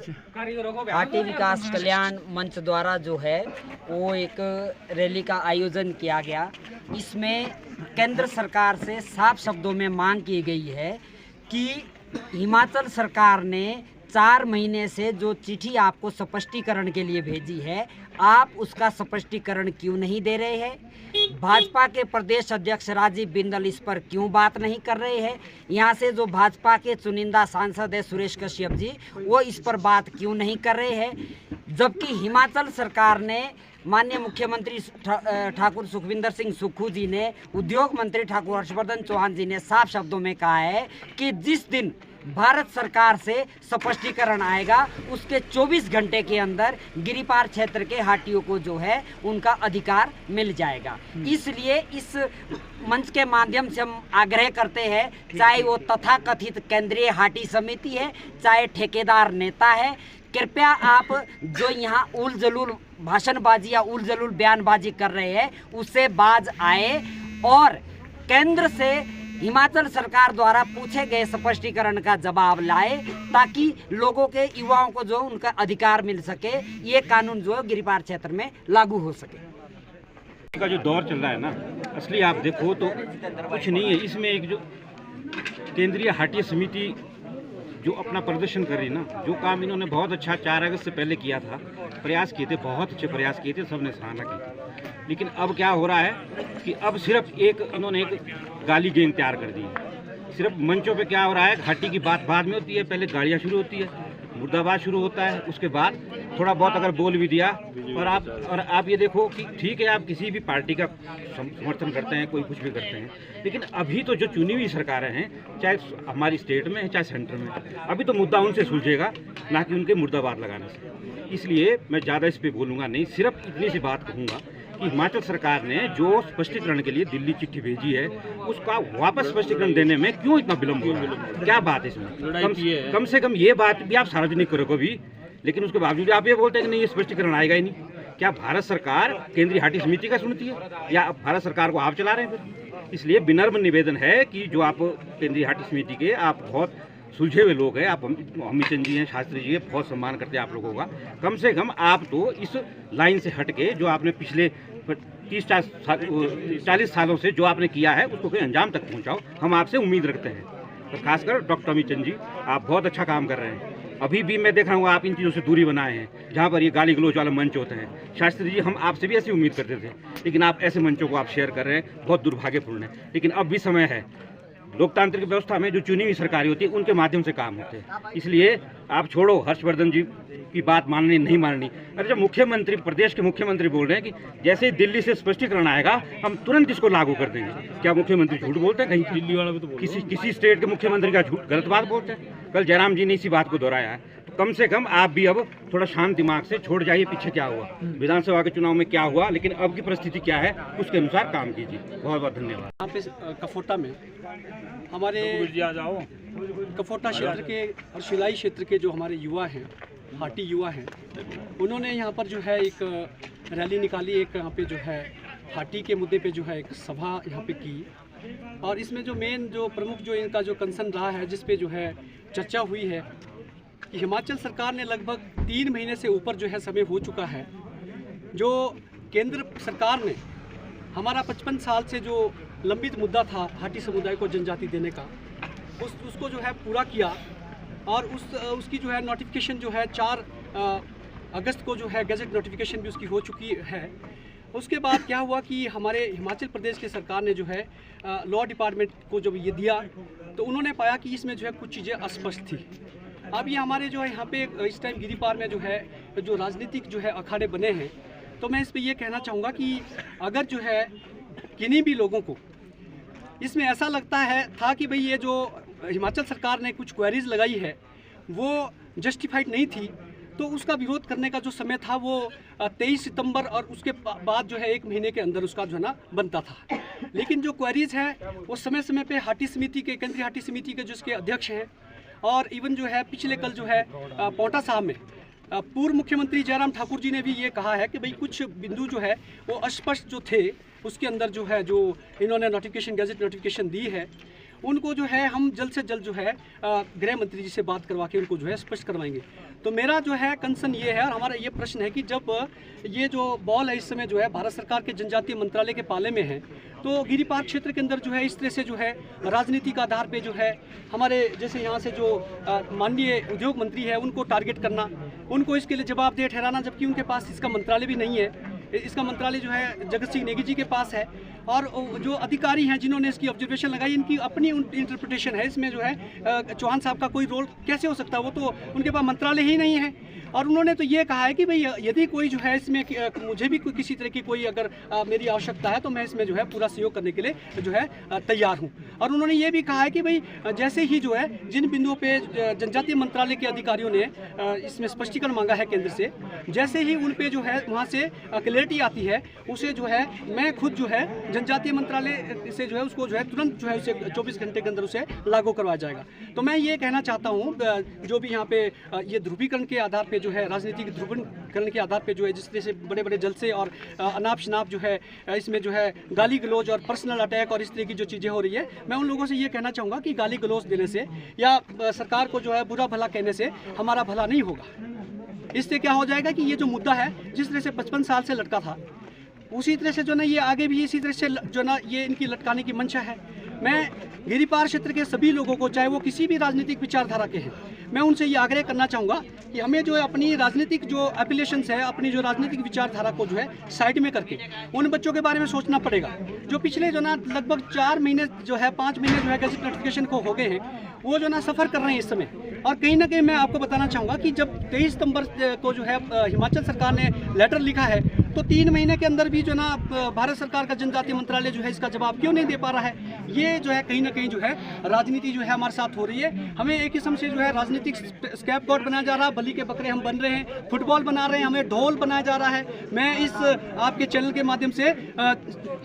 हाटी विकास कल्याण मंच द्वारा जो है वो एक रैली का आयोजन किया गया। इसमें केंद्र सरकार से साफ शब्दों में मांग की गई है कि हिमाचल सरकार ने 4 महीने से जो चिट्ठी आपको स्पष्टीकरण के लिए भेजी है, आप उसका स्पष्टीकरण क्यों नहीं दे रहे हैं? भाजपा के प्रदेश अध्यक्ष राजीव बिंदल इस पर क्यों बात नहीं कर रहे हैं? यहाँ से जो भाजपा के चुनिंदा सांसद है सुरेश कश्यप जी, वो इस पर बात क्यों नहीं कर रहे हैं? जबकि हिमाचल सरकार ने माननीय मुख्यमंत्री ठाकुर सुखविंदर सिंह सुक्खू जी ने, उद्योग मंत्री ठाकुर हर्षवर्धन चौहान जी ने साफ शब्दों में कहा है कि जिस दिन भारत सरकार से स्पष्टीकरण आएगा उसके 24 घंटे के अंदर गिरिपार क्षेत्र के हाटियों को जो है उनका अधिकार मिल जाएगा। इसलिए इस मंच के माध्यम से हम आग्रह करते हैं, चाहे वो तथाकथित केंद्रीय हाटी समिति है, चाहे ठेकेदार नेता है, कृपया आप जो यहाँ उल जलूल भाषणबाजी या उल जलूल बयानबाजी कर रहे हैं उससे बाज आए और केंद्र से हिमाचल सरकार द्वारा पूछे गए स्पष्टीकरण का जवाब लाए, ताकि लोगों के, युवाओं को जो उनका अधिकार मिल सके, ये कानून जो गिरिपार क्षेत्र में लागू हो सके। का जो दौर चल रहा है ना, असली आप देखो तो कुछ नहीं है इसमें। एक जो केंद्रीय हाटी समिति जो अपना प्रदर्शन कर रही ना, जो काम इन्होंने बहुत अच्छा 4 अगस्त से पहले किया था, प्रयास किए थे, बहुत अच्छे प्रयास किए थे, सबने सराहना की थी। लेकिन अब क्या हो रहा है कि अब सिर्फ इन्होंने एक गाली गैंग तैयार कर दी है। सिर्फ मंचों पे क्या हो रहा है, घाटी की बात बाद में होती है, पहले गालियाँ शुरू होती है, मुर्दाबाद शुरू होता है, उसके बाद थोड़ा बहुत अगर बोल भी दिया। और आप ये देखो कि ठीक है, आप किसी भी पार्टी का समर्थन करते हैं, कोई कुछ भी करते हैं, लेकिन अभी तो जो चुनी हुई सरकारें हैं, चाहे हमारी स्टेट में है चाहे सेंटर में, अभी तो मुद्दा उनसे सुलझेगा, ना कि उनके मुर्दाबाद लगाने से। इसलिए मैं ज़्यादा इस पर बोलूँगा नहीं, सिर्फ इतनी सी बात कहूँगा कि हिमाचल सरकार ने जो स्पष्टीकरण के लिए दिल्ली चिट्ठी भेजी है, उसका वापस स्पष्टीकरण देने में क्यों इतना विलम्ब हो रहा है? क्या बात है इसमें? कम से कम ये बात भी आप सार्वजनिक करो कभी, लेकिन उसके बावजूद आप ये बोलते हैं कि नहीं, ये स्पष्टीकरण आएगा ही नहीं। क्या भारत सरकार केंद्रीय हाटी समिति का सुनती है या भारत सरकार को आप चला रहे हैं फिर? इसलिए विनम्र निवेदन है कि जो आप केंद्रीय हाटी समिति के, आप बहुत सुलझे हुए लोग हैं, आप अमितचंद जी हैं, शास्त्री जी हैं, बहुत सम्मान करते हैं आप लोगों का। कम से कम आप तो इस लाइन से हट के जो आपने पिछले 30-40 सालों से जो आपने किया है उसको कोई अंजाम तक पहुंचाओ, हम आपसे उम्मीद रखते हैं। तो खासकर डॉक्टर अमितचंद जी, आप बहुत अच्छा काम कर रहे हैं। अभी भी मैं देख रहा हूँ आप इन चीज़ों से दूरी बनाए हैं, जहाँ पर ये गाली गलौज वाले मंच होते हैं। शास्त्री जी, हम आपसे भी ऐसी उम्मीद करते थे, लेकिन आप ऐसे मंचों को आप शेयर कर रहे हैं, बहुत दुर्भाग्यपूर्ण है। लेकिन अब भी समय है, लोकतांत्रिक व्यवस्था में जो चुनी हुई सरकारी होती है उनके माध्यम से काम होते हैं। इसलिए आप छोड़ो हर्षवर्धन जी की बात माननी नहीं माननी। अरे जब मुख्यमंत्री, प्रदेश के मुख्यमंत्री बोल रहे हैं कि जैसे ही दिल्ली से स्पष्टीकरण आएगा हम तुरंत इसको लागू कर देंगे, क्या मुख्यमंत्री झूठ बोलते हैं? कहीं दिल्ली वाला भी तो किसी स्टेट के मुख्यमंत्री का झूठ, गलत बात बोलते हैं? कल जयराम जी ने इसी बात को दोहराया है। तो कम से कम आप भी अब थोड़ा शांत दिमाग से छोड़ जाइए पीछे क्या हुआ, विधानसभा के चुनाव में क्या हुआ, लेकिन अब की परिस्थिति क्या है उसके अनुसार काम कीजिए। बहुत बहुत धन्यवाद। यहाँ पे कफोटा में हमारे कफोटा क्षेत्र के और शिलाई क्षेत्र के जो हमारे युवा हैं, हाटी युवा हैं, उन्होंने यहाँ पर जो है एक रैली निकाली, एक यहाँ पे जो है हाटी के मुद्दे पे जो है एक सभा यहाँ पे की। और इसमें जो मेन, जो प्रमुख, जो इनका जो कंसर्न रहा है, जिस पे जो है चर्चा हुई है कि हिमाचल सरकार ने लगभग 3 महीने से ऊपर जो है समय हो चुका है, जो केंद्र सरकार ने हमारा 55 साल से जो लंबित मुद्दा था हाटी समुदाय को जनजाति देने का, उसको जो है पूरा किया। और उसकी जो है नोटिफिकेशन जो है 4 अगस्त को जो है गैजेट नोटिफिकेशन भी उसकी हो चुकी है। उसके बाद क्या हुआ कि हमारे हिमाचल प्रदेश की सरकार ने जो है लॉ डिपार्टमेंट को जब ये दिया तो उन्होंने पाया कि इसमें जो है कुछ चीज़ें अस्पष्ट थी। अब ये हमारे जो है यहाँ पे इस टाइम गिरिपार में जो है जो राजनीतिक जो है अखाड़े बने हैं, तो मैं इस पर ये कहना चाहूँगा कि अगर जो है किन्हीं भी लोगों को इसमें ऐसा लगता है था कि भाई ये जो हिमाचल सरकार ने कुछ क्वेरीज लगाई है वो जस्टिफाइड नहीं थी, तो उसका विरोध करने का जो समय था वो 23 सितंबर और उसके बाद जो है 1 महीने के अंदर उसका जो है ना बनता था। लेकिन जो क्वेरीज हैं वो समय समय पे हाटी समिति के, केंद्रीय हाटी समिति के जो इसके अध्यक्ष हैं, और इवन जो है पिछले कल जो है पोंटा साहब में पूर्व मुख्यमंत्री जयराम ठाकुर जी ने भी ये कहा है कि भाई कुछ बिंदु जो है वो अस्पष्ट जो थे उसके अंदर जो है, जो इन्होंने नोटिफिकेशन, गैजेट नोटिफिकेशन दी है, उनको जो है हम जल्द से जल्द जो है गृह मंत्री जी से बात करवा के उनको जो है स्पष्ट करवाएंगे। तो मेरा जो है कंसर्न ये है और हमारा ये प्रश्न है कि जब ये जो बॉल है इस समय जो है भारत सरकार के जनजातीय मंत्रालय के पाले में है, तो गिरिपार क्षेत्र के अंदर जो है इस तरह से जो है राजनीति का आधार पे जो है हमारे जैसे यहाँ से जो माननीय उद्योग मंत्री है उनको टारगेट करना, उनको इसके लिए जवाबदेह ठहराना, जबकि उनके पास इसका मंत्रालय भी नहीं है। इसका मंत्रालय जो है जगत सिंह नेगी जी के पास है और जो अधिकारी हैं जिन्होंने इसकी ऑब्जर्वेशन लगाई इनकी अपनी इंटरप्रिटेशन है। इसमें जो है चौहान साहब का कोई रोल कैसे हो सकता है, वो तो उनके पास मंत्रालय ही नहीं है। और उन्होंने तो ये कहा है कि भाई यदि कोई जो है इसमें मुझे भी किसी तरह की कोई अगर मेरी आवश्यकता है तो मैं इसमें जो है पूरा सहयोग करने के लिए जो है तैयार हूँ। और उन्होंने ये भी कहा है कि भाई जैसे ही जो है जिन बिंदुओं पे जनजातीय मंत्रालय के अधिकारियों ने इसमें स्पष्टीकरण मांगा है केंद्र से, जैसे ही उन पे जो है वहाँ से क्लैरिटी आती है उसे जो है मैं खुद जो है जनजातीय मंत्रालय से जो है उसको जो है तुरंत जो है उसे 24 घंटे के अंदर उसे लागू करवाया जाएगा। तो मैं ये कहना चाहता हूँ जो भी यहाँ पे ये ध्रुवीकरण के आधार पे जो है राजनीतिक ध्रुवीकरण के आधार पे जो है जिस तरह से बड़े बड़े जलसे और अनाप शनाप जो है इसमें जो है गाली गलौज और पर्सनल अटैक और इस तरह की जो चीज़ें हो रही है, मैं उन लोगों से ये कहना चाहूँगा कि गाली गलौज देने से या सरकार को जो है बुरा भला कहने से हमारा भला नहीं होगा। इससे क्या हो जाएगा कि ये जो मुद्दा है जिस तरह से 55 साल से लटका था उसी तरह से जो ना ये आगे भी इसी तरह से जो ना ये इनकी लटकाने की मंशा है। मैं गिरिपार क्षेत्र के सभी लोगों को, चाहे वो किसी भी राजनीतिक विचारधारा के हैं, मैं उनसे ये आग्रह करना चाहूँगा कि हमें जो है अपनी राजनीतिक जो एप्लीकेशंस है, अपनी जो राजनीतिक विचारधारा को जो है साइड में करके उन बच्चों के बारे में सोचना पड़ेगा जो पिछले जो ना लगभग 4 महीने जो है 5 महीने जो है गैजेट नोटिफिकेशन को हो गए हैं, वो जो ना सफ़र कर रहे हैं इस समय। और कहीं ना कहीं मैं आपको बताना चाहूँगा कि जब 23 सितंबर को जो है हिमाचल सरकार ने लेटर लिखा है तो 3 महीने के अंदर भी जो ना भारत सरकार का जनजातीय मंत्रालय जो है इसका जवाब क्यों नहीं दे पा रहा है। ये जो है कहीं ना कहीं जो है राजनीति जो है हमारे साथ हो रही है। हमें एक किस्म से जो है राजनीतिक स्कैपगॉट बनाया जा रहा है, बलि के बकरे हम बन रहे हैं, फुटबॉल बना रहे हैं, हमें ढोल बनाया जा रहा है। मैं इस आपके चैनल के माध्यम से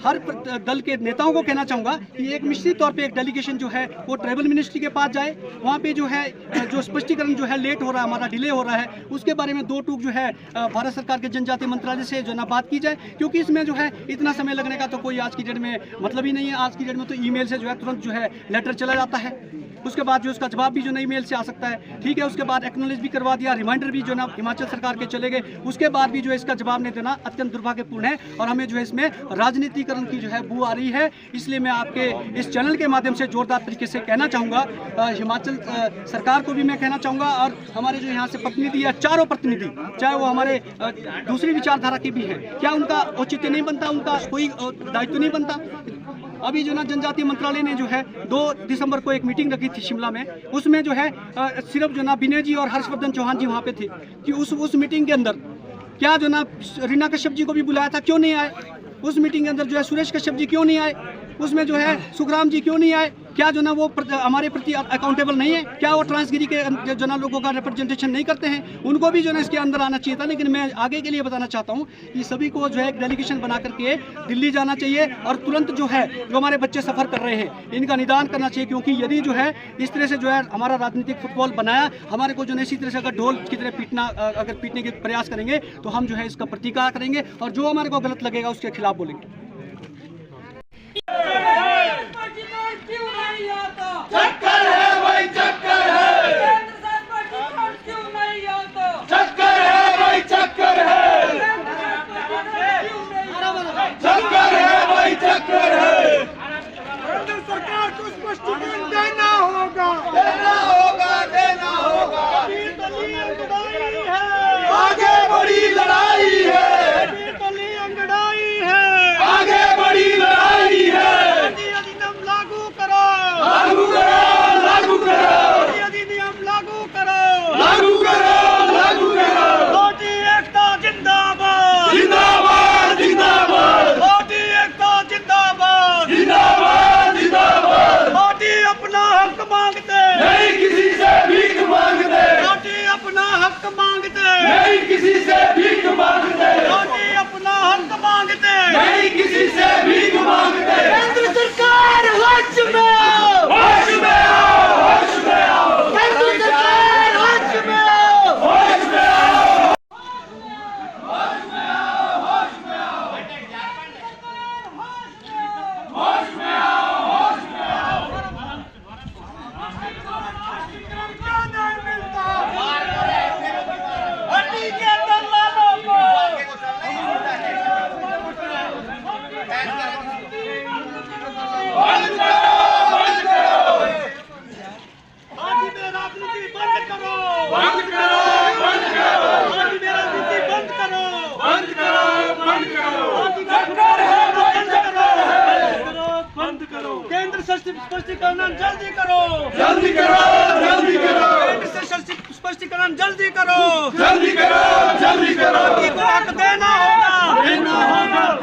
हर दल के नेताओं को कहना चाहूँगा कि एक निश्चित तौर पर एक डेलीगेशन जो है वो ट्राइबल मिनिस्ट्री के पास जाए, वहाँ पे जो है जो स्पष्टीकरण जो है लेट हो रहा है, हमारा डिले हो रहा है, उसके बारे में 2 टूक जो है भारत सरकार के जनजातीय मंत्रालय से जो ना बात की जाए, क्योंकि इसमें जो है इतना समय लगने का तो कोई आज की डेट में मतलब ही नहीं है। आज की डेट में तो ईमेल से जो है तुरंत जो है लेटर चला जाता है, उसके बाद जो उसका जवाब भी जो ना ईमेल से आ सकता है, ठीक है। उसके बाद एक्नॉलेज भी करवा दिया, रिमाइंडर भी जो ना हिमाचल सरकार के चले गए, उसके बाद भी जो है इसका जवाब नहीं देना अत्यंत दुर्भाग्यपूर्ण है और हमें जो है इसमें राजनीतिकरण की जो है बू आ रही है। इसलिए मैं आपके इस चैनल के माध्यम से जोरदार तरीके से कहना चाहूँगा, हिमाचल सरकार को भी मैं कहना चाहूँगा और हमारे जो यहाँ से प्रतिनिधि है, चारों प्रतिनिधि, चाहे वो हमारे दूसरी विचारधारा के भी हैं, क्या उनका औचित्य नहीं बनता, उनका कोई दायित्व नहीं बनता। अभी जो ना जनजातीय मंत्रालय ने जो है 2 दिसंबर को एक मीटिंग रखी थी शिमला में, उसमें जो है सिर्फ जो ना विनय जी और हर्षवर्धन चौहान जी वहाँ पे थे कि उस मीटिंग के अंदर क्या जो ना रीना कश्यप जी को भी बुलाया था, क्यों नहीं आए। उस मीटिंग के अंदर जो है सुरेश कश्यप जी क्यों नहीं आए, उसमें जो है सुखराम जी क्यों नहीं आए। क्या जो ना वो हमारे प्रति अकाउंटेबल नहीं है, क्या वो ट्रांसगिरी के जो ना लोगों का रिप्रेजेंटेशन नहीं करते हैं, उनको भी जो ना इसके अंदर आना चाहिए था। लेकिन मैं आगे के लिए बताना चाहता हूँ कि सभी को जो है एक डेलीगेशन बना करके दिल्ली जाना चाहिए और तुरंत जो है जो हमारे बच्चे सफ़र कर रहे हैं इनका निदान करना चाहिए, क्योंकि यदि जो है इस तरह से जो है हमारा राजनीतिक फुटबॉल बनाया, हमारे को जो है इसी तरह से अगर ढोल की तरह अगर पीटने के प्रयास करेंगे तो हम जो है इसका प्रतिकार करेंगे और जो हमारे को गलत लगेगा उसके खिलाफ बोलेंगे। चक्कर है भाई, चक्कर है, चक्कर है भाई, चक्कर है, चक्कर है भाई, चक्कर है। केंद्र सरकार को स्पष्टीकरण देना होगा, देना होगा, देना होगा। आगे बड़ी लड़ाई है, आगे बड़ी लड़ाई है। लागू करो, लागू करो, लागू करो, अधिनियम लागू करो, लागू करो, लागू करो। मोदी एकता जिंदाबाद, जिंदाबाद, जिंदाबाद। मोदी एकता जिंदाबाद, जिंदाबाद, जिंदाबाद। मोदी अपना हक मांगते नहीं, किसी से भीख मांगते। मोदी अपना हक मांगते नहीं, किसी से भीख मांगते। मोदी अपना हक मांगते नहीं, किसी से भीख मांगते। केंद्र सरकार होश में आओ, होश में आओ, होश में आओ। केंद्र सरकार होश में आओ, होश में आओ, होश में आओ, होश में आओ, होश में आओ, होश में आओ। बंद करो, बंद करो। सरकार है बंद करो। केंद्र से स्पष्टीकरण जल्दी करो, जल्दी करो, जल्दी करो। केंद्र से स्पष्टीकरण जल्दी करो, जल्दी करो, जल्दी करो। देना होगा, देना होगा।